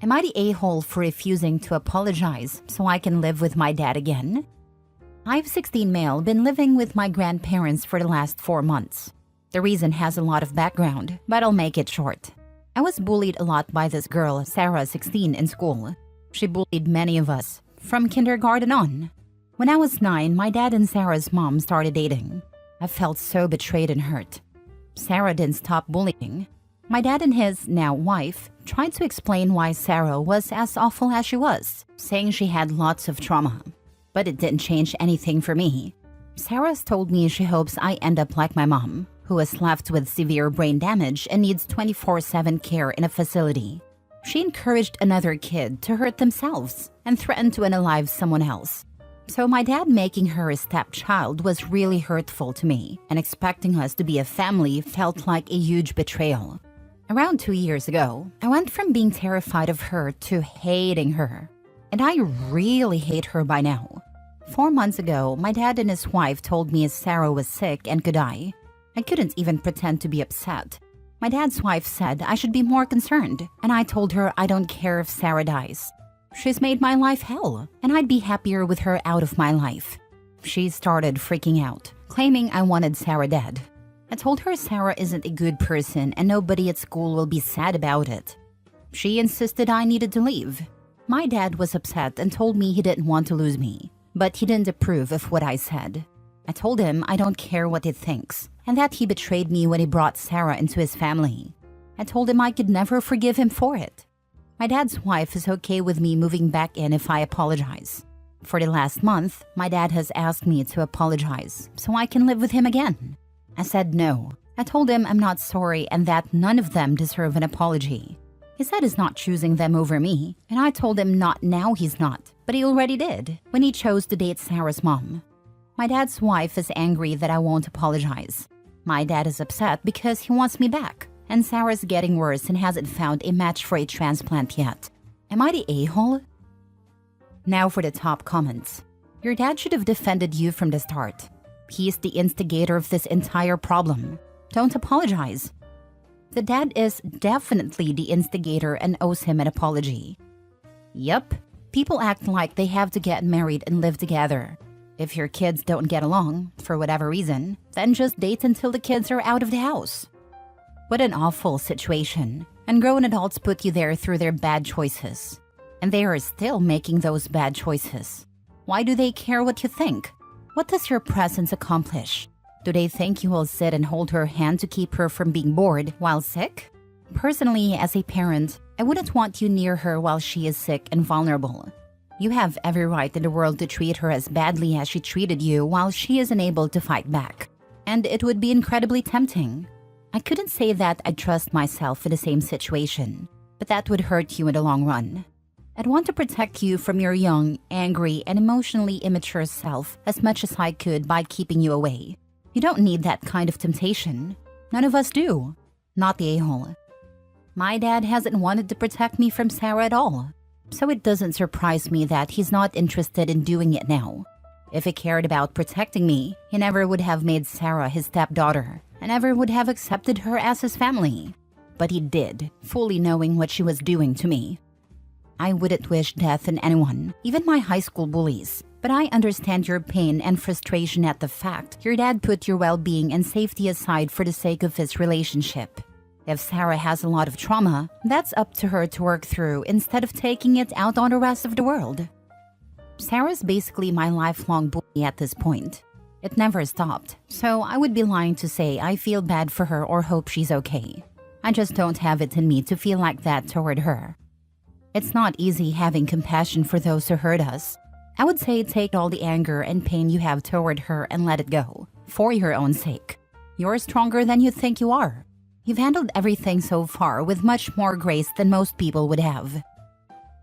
Am I the a-hole for refusing to apologize so I can live with my dad again? I've 16 male been living with my grandparents for the last 4 months. The reason has a lot of background, but I'll make it short. I was bullied a lot by this girl, Sarah, 16, in school. She bullied many of us, from kindergarten on. When I was 9, my dad and Sarah's mom started dating. I felt so betrayed and hurt. Sarah didn't stop bullying. My dad and his now wife tried to explain why Sarah was as awful as she was, saying she had lots of trauma. But it didn't change anything for me. Sarah's told me she hopes I end up like my mom, who is left with severe brain damage and needs 24/7 care in a facility. She encouraged another kid to hurt themselves and threatened to unalive someone else. So my dad making her a stepchild was really hurtful to me, and expecting us to be a family felt like a huge betrayal. Around 2 years ago, I went from being terrified of her to hating her. And I really hate her by now. 4 months ago, my dad and his wife told me Sarah was sick and could die. I couldn't even pretend to be upset. My dad's wife said I should be more concerned, and I told her I don't care if Sarah dies. She's made my life hell, and I'd be happier with her out of my life. She started freaking out, claiming I wanted Sarah dead. I told her Sarah isn't a good person and nobody at school will be sad about it. She insisted I needed to leave. My dad was upset and told me he didn't want to lose me, but he didn't approve of what I said. I told him I don't care what he thinks, and that he betrayed me when he brought Sarah into his family. I told him I could never forgive him for it. My dad's wife is okay with me moving back in if I apologize. For the last month, my dad has asked me to apologize so I can live with him again. I said no. I told him I'm not sorry and that none of them deserve an apology. He said he's not choosing them over me, and I told him not now he's not, but he already did when he chose to date Sarah's mom. My dad's wife is angry that I won't apologize. My dad is upset because he wants me back, and Sarah's getting worse and hasn't found a match for a transplant yet. Am I the a-hole? Now for the top comments. Your dad should have defended you from the start. He's the instigator of this entire problem. Don't apologize. The dad is definitely the instigator and owes him an apology. Yup, people act like they have to get married and live together. If your kids don't get along, for whatever reason, then just date until the kids are out of the house. What an awful situation. And grown adults put you there through their bad choices. And they are still making those bad choices. Why do they care what you think? What does your presence accomplish? Do they think you will sit and hold her hand to keep her from being bored while sick? Personally, as a parent, I wouldn't want you near her while she is sick and vulnerable. You have every right in the world to treat her as badly as she treated you while she is unable to fight back. And it would be incredibly tempting. I couldn't say that I'd trust myself in the same situation, but that would hurt you in the long run. I'd want to protect you from your young, angry, and emotionally immature self as much as I could by keeping you away. You don't need that kind of temptation. None of us do. Not the a-hole. My dad hasn't wanted to protect me from Sarah at all. So it doesn't surprise me that he's not interested in doing it now. If he cared about protecting me, he never would have made Sarah his stepdaughter and never would have accepted her as his family. But he did, fully knowing what she was doing to me. I wouldn't wish death on anyone, even my high school bullies. But I understand your pain and frustration at the fact your dad put your well-being and safety aside for the sake of his relationship. If Sarah has a lot of trauma, that's up to her to work through instead of taking it out on the rest of the world. Sarah's basically my lifelong bully at this point. It never stopped, so I would be lying to say I feel bad for her or hope she's okay. I just don't have it in me to feel like that toward her. It's not easy having compassion for those who hurt us. I would say take all the anger and pain you have toward her and let it go, for your own sake. You're stronger than you think you are. You've handled everything so far with much more grace than most people would have.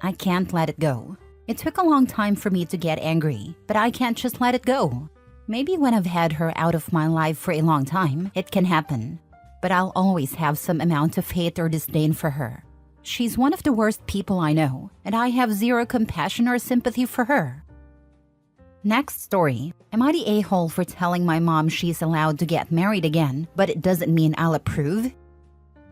I can't let it go. It took a long time for me to get angry, but I can't just let it go. Maybe when I've had her out of my life for a long time, it can happen. But I'll always have some amount of hate or disdain for her. She's one of the worst people I know, and I have zero compassion or sympathy for her. Next story. Am I the a-hole for telling my mom she's allowed to get married again, but it doesn't mean I'll approve?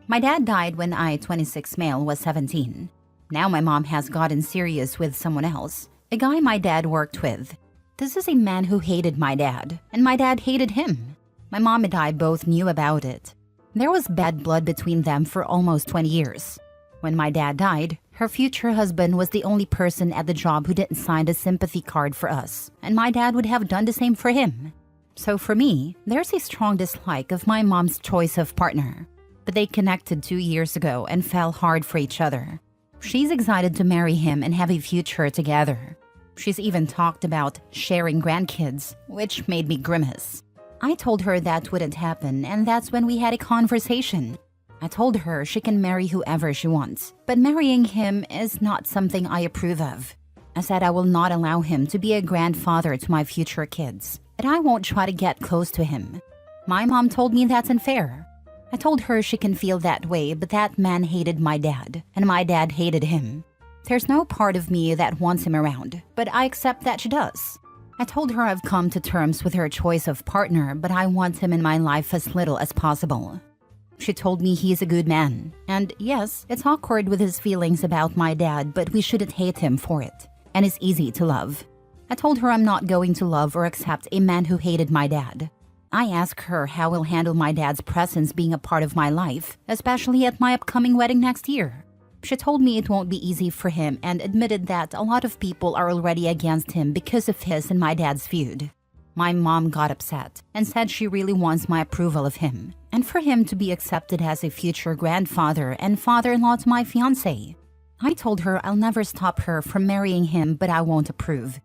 My dad died when I, 26 male, was 17. Now my mom has gotten serious with someone else, a guy my dad worked with. This is a man who hated my dad, and my dad hated him. My mom and I both knew about it. There was bad blood between them for almost 20 years. When my dad died, her future husband was the only person at the job who didn't sign a sympathy card for us, and my dad would have done the same for him. So for me, there's a strong dislike of my mom's choice of partner. But they connected 2 years ago and fell hard for each other. She's excited to marry him and have a future together. She's even talked about sharing grandkids, which made me grimace. I told her that wouldn't happen, and that's when we had a conversation. I told her she can marry whoever she wants, but marrying him is not something I approve of. I said I will not allow him to be a grandfather to my future kids, and I won't try to get close to him. My mom told me that's unfair. I told her she can feel that way, but that man hated my dad, and my dad hated him. There's no part of me that wants him around, but I accept that she does. I told her I've come to terms with her choice of partner, but I want him in my life as little as possible. She told me he's a good man, and yes, it's awkward with his feelings about my dad, but we shouldn't hate him for it, and it's easy to love. I told her I'm not going to love or accept a man who hated my dad. I asked her how we'll handle my dad's presence being a part of my life, especially at my upcoming wedding next year. She told me it won't be easy for him and admitted that a lot of people are already against him because of his and my dad's feud. My mom got upset and said she really wants my approval of him and for him to be accepted as a future grandfather and father-in-law to my fiancé. I told her I'll never stop her from marrying him, but I won't approve.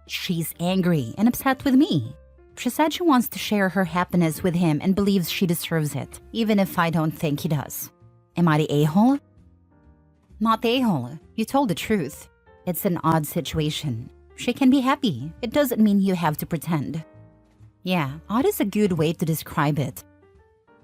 She's angry and upset with me. She said she wants to share her happiness with him and believes she deserves it, even if I don't think he does. Am I the a-hole? Not the a-hole. You told the truth. It's an odd situation. She can be happy. It doesn't mean you have to pretend. Yeah, odd is a good way to describe it.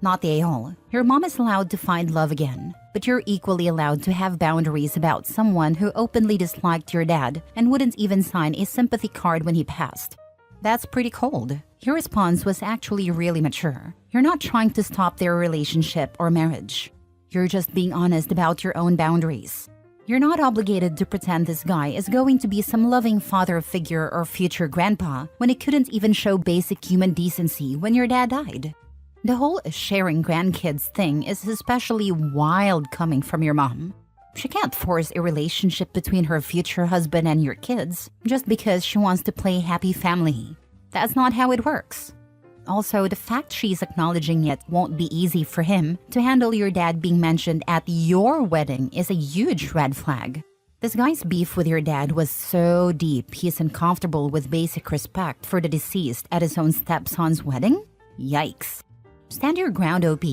Not the a-hole. Your mom is allowed to find love again, but you're equally allowed to have boundaries about someone who openly disliked your dad and wouldn't even sign a sympathy card when he passed. That's pretty cold. Your response was actually really mature. You're not trying to stop their relationship or marriage. You're just being honest about your own boundaries. You're not obligated to pretend this guy is going to be some loving father figure or future grandpa when he couldn't even show basic human decency when your dad died. The whole sharing grandkids thing is especially wild coming from your mom. She can't force a relationship between her future husband and your kids just because she wants to play happy family. That's not how it works. Also, the fact she's acknowledging it won't be easy for him to handle your dad being mentioned at your wedding is a huge red flag. This guy's beef with your dad was so deep he's uncomfortable with basic respect for the deceased at his own stepson's wedding? Yikes. Stand your ground, OP.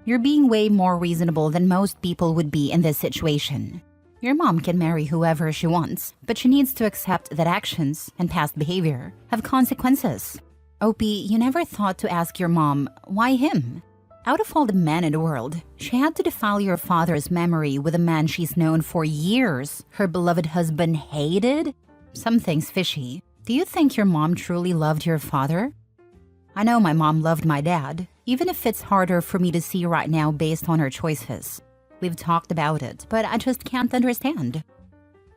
You're being way more reasonable than most people would be in this situation. Your mom can marry whoever she wants, but she needs to accept that actions and past behavior have consequences. OP, you never thought to ask your mom, why him? Out of all the men in the world, she had to defile your father's memory with a man she's known for years her beloved husband hated? Something's fishy. Do you think your mom truly loved your father? I know my mom loved my dad, even if it's harder for me to see right now based on her choices. We've talked about it, but I just can't understand.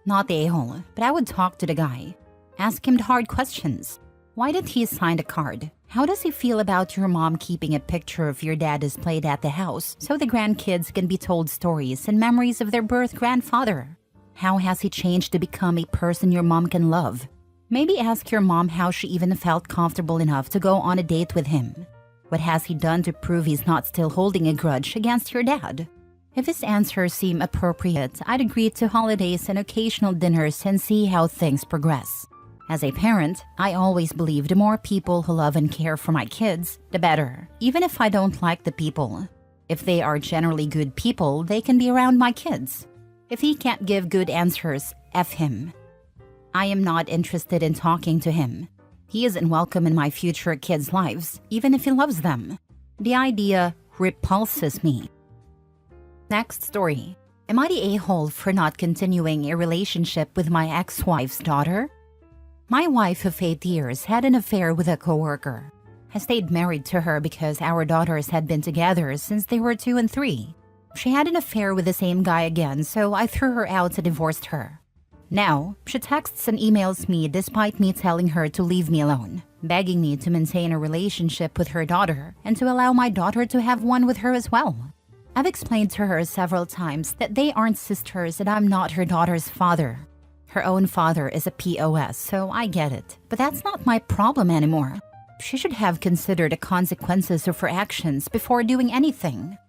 Not the a-hole, but I would talk to the guy. Ask him the hard questions. Why did he sign the card? How does he feel about your mom keeping a picture of your dad displayed at the house so the grandkids can be told stories and memories of their birth grandfather? How has he changed to become a person your mom can love? Maybe ask your mom how she even felt comfortable enough to go on a date with him. What has he done to prove he's not still holding a grudge against your dad? If his answers seem appropriate, I'd agree to holidays and occasional dinners and see how things progress. As a parent, I always believe the more people who love and care for my kids, the better, even if I don't like the people. If they are generally good people, they can be around my kids. If he can't give good answers, F him. I am not interested in talking to him. He isn't welcome in my future kids' lives, even if he loves them. The idea repulses me. Next story. Am I the a-hole for not continuing a relationship with my ex-wife's daughter? My wife of 8 years had an affair with a coworker. I stayed married to her because our daughters had been together since they were 2 and 3. She had an affair with the same guy again, so I threw her out and divorced her. Now, she texts and emails me despite me telling her to leave me alone, begging me to maintain a relationship with her daughter and to allow my daughter to have one with her as well. I've explained to her several times that they aren't sisters and I'm not her daughter's father. Her own father is a POS, so I get it. But that's not my problem anymore. She should have considered the consequences of her actions before doing anything.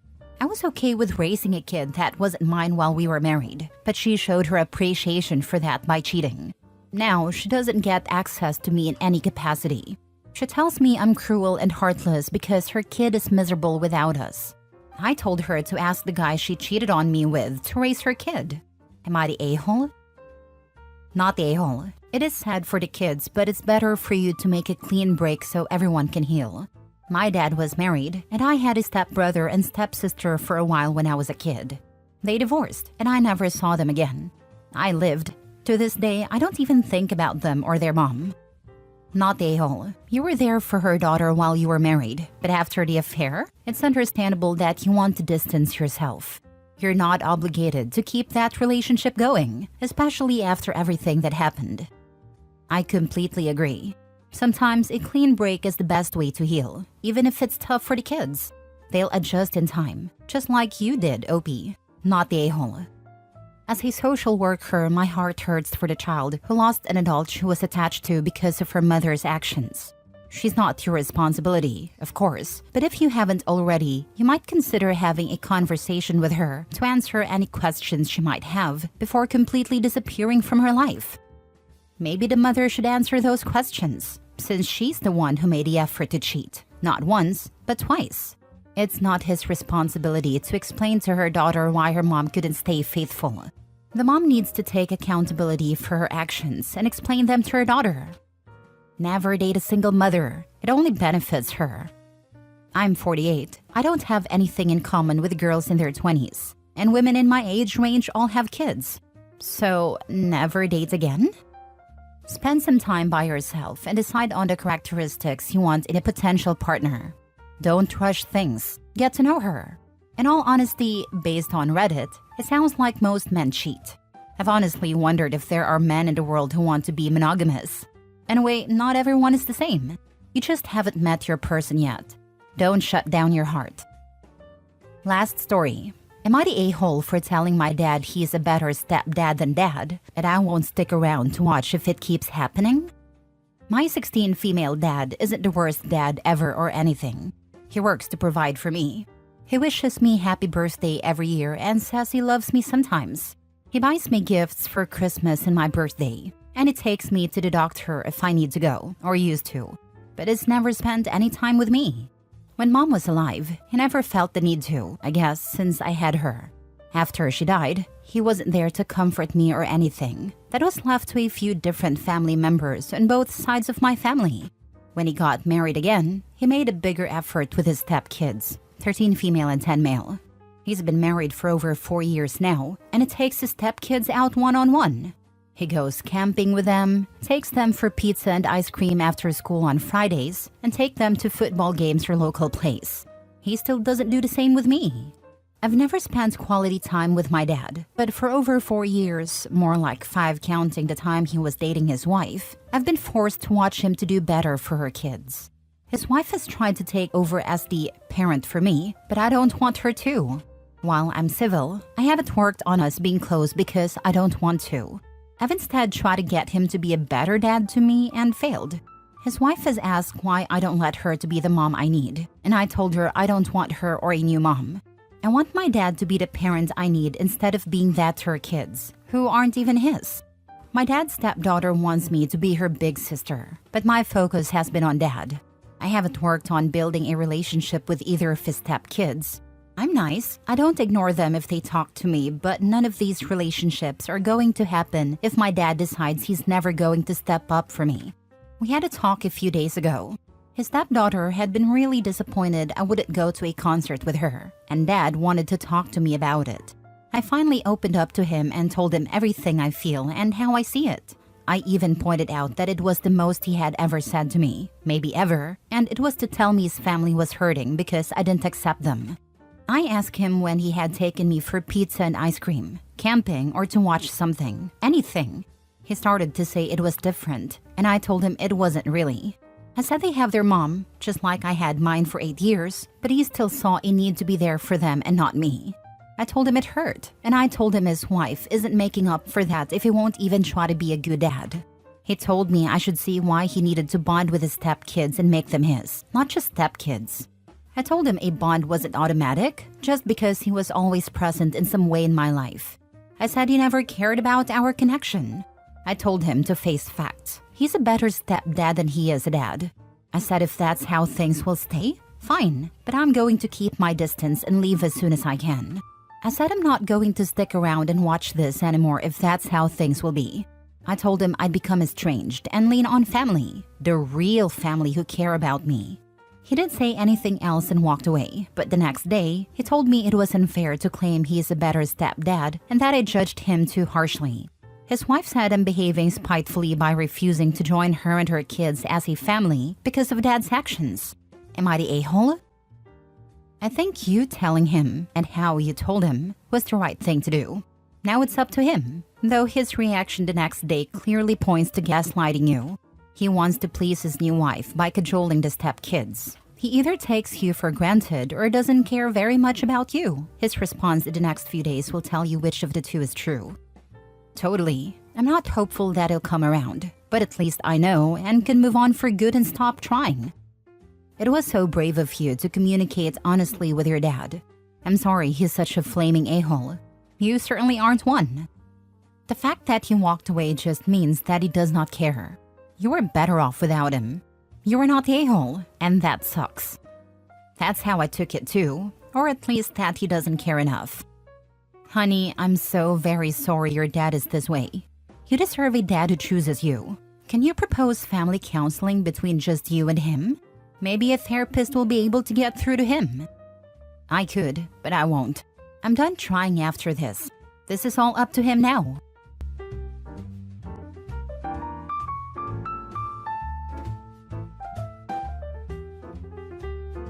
I was okay with raising a kid that wasn't mine while we were married, but she showed her appreciation for that by cheating. Now, she doesn't get access to me in any capacity. She tells me I'm cruel and heartless because her kid is miserable without us. I told her to ask the guy she cheated on me with to raise her kid. Am I the a-hole? Not the a-hole. It is sad for the kids, but it's better for you to make a clean break so everyone can heal. My dad was married, and I had a stepbrother and stepsister for a while when I was a kid. They divorced, and I never saw them again. I lived. To this day, I don't even think about them or their mom. Not the a-hole. You were there for her daughter while you were married, but after the affair, it's understandable that you want to distance yourself. You're not obligated to keep that relationship going, especially after everything that happened. I completely agree. Sometimes a clean break is the best way to heal, even if it's tough for the kids. They'll adjust in time, just like you did, OP. Not the a-hole. As a social worker, my heart hurts for the child who lost an adult she was attached to because of her mother's actions. She's not your responsibility, of course, but if you haven't already, you might consider having a conversation with her to answer any questions she might have before completely disappearing from her life. Maybe the mother should answer those questions, since she's the one who made the effort to cheat, not once, but twice. It's not his responsibility to explain to her daughter why her mom couldn't stay faithful. The mom needs to take accountability for her actions and explain them to her daughter. Never date a single mother. It only benefits her. I'm 48. I don't have anything in common with girls in their 20s, and women in my age range all have kids. So, never date again? Spend some time by yourself and decide on the characteristics you want in a potential partner. Don't rush things. Get to know her. In all honesty, based on Reddit, it sounds like most men cheat. I've honestly wondered if there are men in the world who want to be monogamous. Anyway, not everyone is the same. You just haven't met your person yet. Don't shut down your heart. Last story. Am I the a-hole for telling my dad he's a better stepdad than dad, and I won't stick around to watch if it keeps happening? My 16 female dad isn't the worst dad ever or anything. He works to provide for me. He wishes me happy birthday every year and says he loves me sometimes. He buys me gifts for Christmas and my birthday, and he takes me to the doctor if I need to go, or used to. But he's never spent any time with me. When Mom was alive, he never felt the need to, I guess, since I had her. After she died, he wasn't there to comfort me or anything. That was left to a few different family members on both sides of my family. When he got married again, he made a bigger effort with his stepkids, 13 female and 10 male. He's been married for over 4 years now, and it takes his stepkids out one-on-one. He goes camping with them, takes them for pizza and ice cream after school on Fridays, and take them to football games or local plays. He still doesn't do the same with me. I've never spent quality time with my dad, but for over 4 years, more like 5 counting the time he was dating his wife, I've been forced to watch him to do better for her kids. His wife has tried to take over as the parent for me, but I don't want her to. While I'm civil, I haven't worked on us being close because I don't want to. I've instead tried to get him to be a better dad to me and failed. His wife has asked why I don't let her to be the mom I need, and I told her I don't want her or a new mom. I want my dad to be the parent I need instead of being that to her kids, who aren't even his. My dad's stepdaughter wants me to be her big sister, but my focus has been on dad. I haven't worked on building a relationship with either of his stepkids. I'm nice. I don't ignore them if they talk to me, but none of these relationships are going to happen if my dad decides he's never going to step up for me. We had a talk a few days ago. His stepdaughter had been really disappointed I wouldn't go to a concert with her, and Dad wanted to talk to me about it. I finally opened up to him and told him everything I feel and how I see it. I even pointed out that it was the most he had ever said to me, maybe ever, and it was to tell me his family was hurting because I didn't accept them. I asked him when he had taken me for pizza and ice cream, camping, or to watch something, anything. He started to say it was different, and I told him it wasn't really. I said they have their mom, just like I had mine for 8 years, but he still saw a need to be there for them and not me. I told him it hurt, and I told him his wife isn't making up for that if he won't even try to be a good dad. He told me I should see why he needed to bond with his stepkids and make them his, not just stepkids. I told him a bond wasn't automatic, just because he was always present in some way in my life. I said he never cared about our connection. I told him to face facts. He's a better stepdad than he is a dad. I said if that's how things will stay, fine, but I'm going to keep my distance and leave as soon as I can. I said I'm not going to stick around and watch this anymore if that's how things will be. I told him I'd become estranged and lean on family, the real family who care about me. He didn't say anything else and walked away, but the next day, he told me it was unfair to claim he is a better stepdad and that I judged him too harshly. His wife said I'm behaving spitefully by refusing to join her and her kids as a family because of dad's actions. Am I the a-hole? I think you telling him and how you told him was the right thing to do. Now it's up to him, though his reaction the next day clearly points to gaslighting you. He wants to please his new wife by cajoling the stepkids. He either takes you for granted or doesn't care very much about you. His response in the next few days will tell you which of the two is true. Totally. I'm not hopeful that he'll come around, but at least I know and can move on for good and stop trying. It was so brave of you to communicate honestly with your dad. I'm sorry he's such a flaming a-hole. You certainly aren't one. The fact that he walked away just means that he does not care. You were better off without him. You were not the a-hole, and that sucks. That's how I took it too, or at least that he doesn't care enough. Honey, I'm so very sorry your dad is this way. You deserve a dad who chooses you. Can you propose family counseling between just you and him? Maybe a therapist will be able to get through to him. I could, but I won't. I'm done trying after this. This is all up to him now.